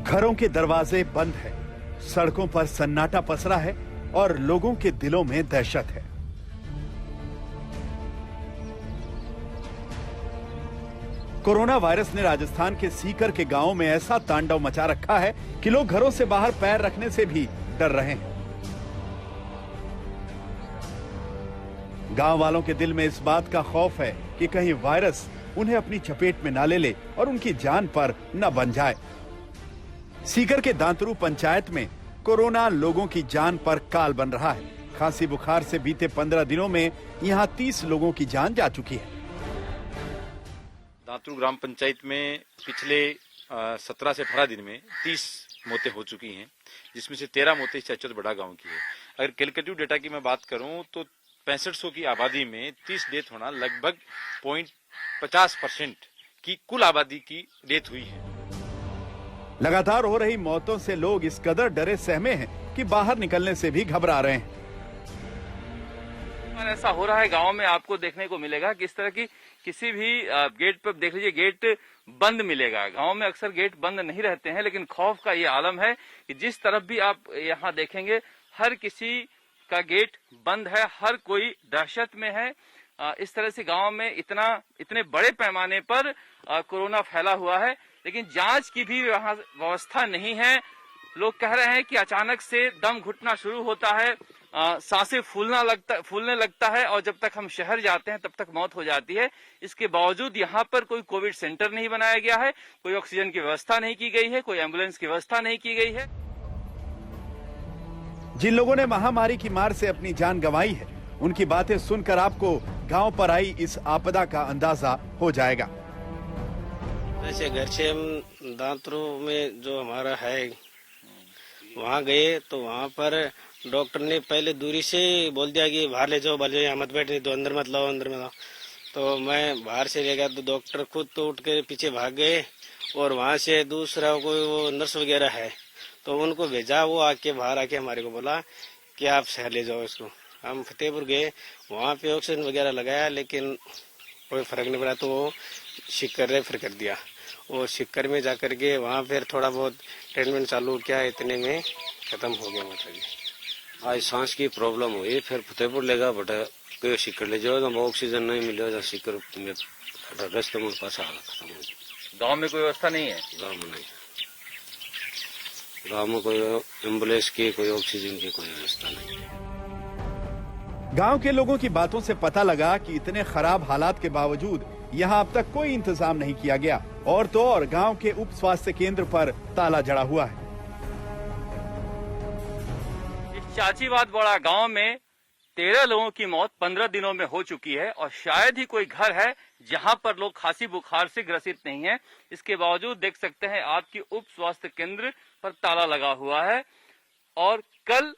घरों के दरवाजे बंद हैं, सड़कों पर सन्नाटा पसरा है और लोगों के दिलों में दहशत है। कोरोना वायरस ने राजस्थान के सीकर के गांवों में ऐसा तांडव मचा रखा है कि लोग घरों से बाहर पैर रखने से भी डर रहे हैं। गांव वालों के दिल में इस बात का खौफ है कि कहीं वायरस उन्हें अपनी चपेट में न ले ले और उनकी जान पर न बन जाए। सीकर के दांतरू पंचायत में कोरोना लोगों की जान पर काल बन रहा है। खांसी बुखार से बीते 15 दिनों में यहां 30 लोगों की जान जा चुकी है। दांतरू ग्राम पंचायत में पिछले 17 से 18 दिन में 30 मौतें हो चुकी हैं, जिसमें से 13 मौतें चचत बड़ा गांव की है। अगर कैलकुलेटिव डेटा की मैं बात करूं तो 6500 की आबादी में 30 डेथ होना लगभग 0.50% की कुल आबादी की डेथ हुई है। लगातार हो रही मौतों से लोग इस कदर डरे सहमे हैं कि बाहर निकलने से भी घबरा रहे हैं। ऐसा हो रहा है गांव में, आपको देखने को मिलेगा कि इस तरह की किसी भी गेट पर देख लीजिए गेट बंद मिलेगा। गांव में अक्सर गेट बंद नहीं रहते हैं, लेकिन खौफ का ये आलम है कि जिस तरफ भी आप यहाँ देखेंगे हर किसी का गेट बंद है, हर कोई दहशत में है। इस तरह से गांव में इतने बड़े पैमाने पर कोरोना फैला हुआ है, लेकिन जांच की भी व्यवस्था नहीं है। लोग कह रहे हैं कि अचानक से दम घुटना शुरू होता है, सांसें फूलने लगता है और जब तक हम शहर जाते हैं तब तक मौत हो जाती है। इसके बावजूद यहाँ पर कोई कोविड सेंटर नहीं बनाया गया है, कोई ऑक्सीजन की व्यवस्था नहीं की गई है, कोई एम्बुलेंस की व्यवस्था नहीं की गई है। जिन लोगों ने महामारी की मार से अपनी जान गंवाई है, उनकी बातें सुनकर आपको गांव पर आई इस आपदा का अंदाजा हो जाएगा। ऐसे घर से हम दांतरू में जो हमारा है वहाँ गए तो वहाँ पर डॉक्टर ने पहले दूरी से बोल दिया कि बाहर ले जाओ, यहाँ मत बैठने तो अंदर मत लाओ, अंदर मत लाओ। तो मैं बाहर से ले गया तो डॉक्टर खुद तो उठ के पीछे भाग गए और वहाँ से दूसरा कोई वो नर्स वगैरह है तो उनको भेजा। वो आके बाहर आके हमारे को बोला कि आप शहर ले जाओ इसको। हम फतेहपुर गए, वहाँ पे ऑक्सीजन वगैरह लगाया लेकिन कोई फर्क नहीं पड़ा, तो वो शिक्कर रेफर कर दिया। वो शिक्कर में जाकर के वहाँ फिर थोड़ा बहुत ट्रीटमेंट चालू किया, इतने में खत्म हो गया। मतलब आज सांस की प्रॉब्लम हुई, फिर फतेहपुर ले गया बटा कोई शिक्कर ले जाओ तो ऑक्सीजन नहीं मिलेगा, शिक्कर रास्ते में पास खत्म हो। गाँव में कोई व्यवस्था नहीं है, गाँव में नहीं, गाँव में कोई एम्बुलेंस की कोई ऑक्सीजन की कोई व्यवस्था नहीं। गांव के लोगों की बातों से पता लगा कि इतने खराब हालात के बावजूद यहां अब तक कोई इंतजाम नहीं किया गया और तो और गांव के उप स्वास्थ्य केंद्र पर ताला जड़ा हुआ है। इस चाचीवाद बड़ा गांव में 13 लोगों की मौत 15 दिनों में हो चुकी है और शायद ही कोई घर है जहां पर लोग खांसी बुखार से ग्रसित नहीं है। इसके बावजूद देख सकते हैं आपकी उप स्वास्थ्य केंद्र पर ताला लगा हुआ है और कल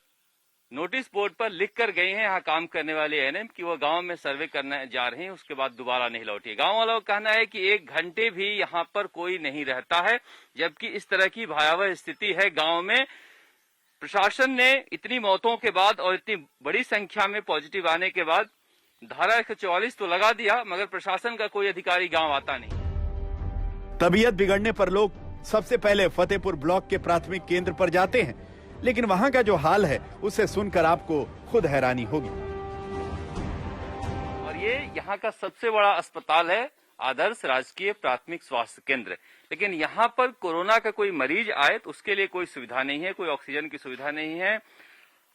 नोटिस बोर्ड पर लिख कर गई हैं यहाँ काम करने वाले एएनएम कि वो गांव में सर्वे करने जा रहे हैं, उसके बाद दोबारा नहीं लौटी। गांव वालों का कहना है कि 1 घंटे भी यहाँ पर कोई नहीं रहता है, जबकि इस तरह की भयावह स्थिति है गांव में। प्रशासन ने इतनी मौतों के बाद और इतनी बड़ी संख्या में पॉजिटिव आने के बाद धारा 144 तो लगा दिया, मगर प्रशासन का कोई अधिकारी गाँव आता नहीं। तबीयत बिगड़ने पर लोग सबसे पहले फतेहपुर ब्लॉक के प्राथमिक केंद्र पर जाते हैं, लेकिन वहां का जो हाल है उसे सुनकर आपको खुद हैरानी होगी। और ये यहाँ का सबसे बड़ा अस्पताल है, आदर्श राजकीय प्राथमिक स्वास्थ्य केंद्र, लेकिन यहाँ पर कोरोना का कोई मरीज आए तो उसके लिए कोई सुविधा नहीं है, कोई ऑक्सीजन की सुविधा नहीं है।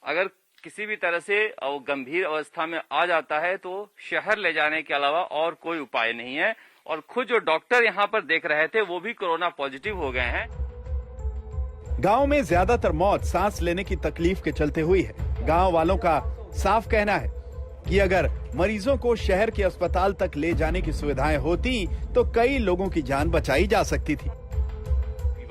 अगर किसी भी तरह से वो गंभीर अवस्था में आ जाता है तो शहर ले जाने के अलावा और कोई उपाय नहीं है। और खुद जो डॉक्टर यहाँ पर देख रहे थे वो भी कोरोना पॉजिटिव हो गए हैं। गांव में ज्यादातर मौत सांस लेने की तकलीफ के चलते हुई है। गांव वालों का साफ कहना है कि अगर मरीजों को शहर के अस्पताल तक ले जाने की सुविधाएं होती तो कई लोगों की जान बचाई जा सकती थी।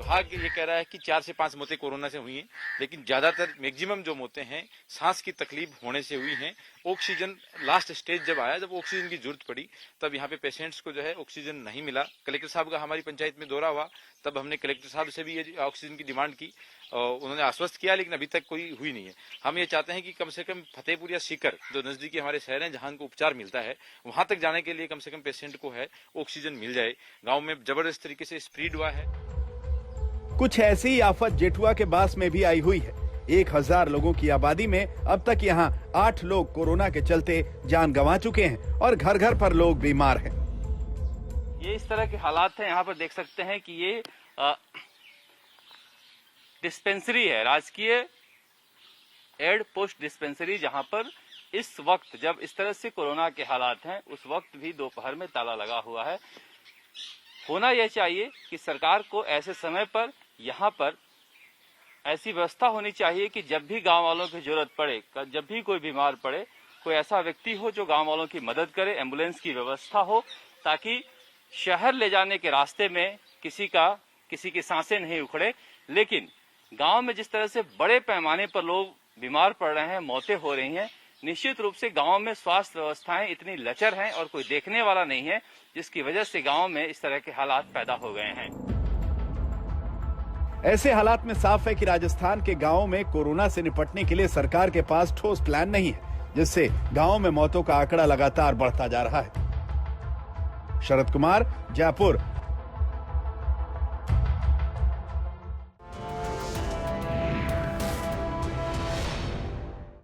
विभाग ये कह रहा है कि 4 से 5 मौतें कोरोना से हुई हैं, लेकिन ज्यादातर मैक्सिमम जो मौतें हैं सांस की तकलीफ होने से हुई हैं। ऑक्सीजन लास्ट स्टेज जब आया, जब ऑक्सीजन की जरूरत पड़ी, तब यहाँ पे पेशेंट्स को जो है ऑक्सीजन नहीं मिला। कलेक्टर साहब का हमारी पंचायत में दौरा हुआ, तब हमने कलेक्टर साहब से भी ये ऑक्सीजन की डिमांड की, उन्होंने आश्वस्त किया, लेकिन अभी तक कोई हुई नहीं है। हम ये चाहते हैं कि कम से कम फतेहपुर या सीकर जो नजदीकी हमारे शहर हैं जहां को उपचार मिलता है, वहां तक जाने के लिए कम से कम पेशेंट को है ऑक्सीजन मिल जाए। गाँव में जबरदस्त तरीके से स्प्रेड हुआ है। कुछ ऐसी ही आफत जेठुआ के बास में भी आई हुई है। 1000 लोगों की आबादी में अब तक यहाँ 8 लोग कोरोना के चलते जान गंवा चुके हैं और घर घर पर लोग बीमार हैं। ये इस तरह के हालात हैं। यहाँ पर देख सकते हैं कि ये डिस्पेंसरी है, राजकीय एड पोस्ट डिस्पेंसरी, जहां पर इस वक्त जब इस तरह से कोरोना के हालात हैं उस वक्त भी दोपहर में ताला लगा हुआ है। होना यह चाहिए कि सरकार को ऐसे समय पर यहाँ पर ऐसी व्यवस्था होनी चाहिए कि जब भी गांव वालों की जरूरत पड़े, जब भी कोई बीमार पड़े, कोई ऐसा व्यक्ति हो जो गांव वालों की मदद करे, एम्बुलेंस की व्यवस्था हो, ताकि शहर ले जाने के रास्ते में किसी की सांसें नहीं उखड़े। लेकिन गांव में जिस तरह से बड़े पैमाने पर लोग बीमार पड़ रहे हैं, मौतें हो रही हैं, निश्चित रूप से गांव में स्वास्थ्य व्यवस्थाएं इतनी लचर हैं और कोई देखने वाला नहीं है, जिसकी वजह से गांव में इस तरह के हालात पैदा हो गए हैं। ऐसे हालात में साफ है कि राजस्थान के गांवों में कोरोना से निपटने के लिए सरकार के पास ठोस प्लान नहीं है, जिससे गांवों में मौतों का आंकड़ा लगातार बढ़ता जा रहा है। शरद कुमार, जयपुर,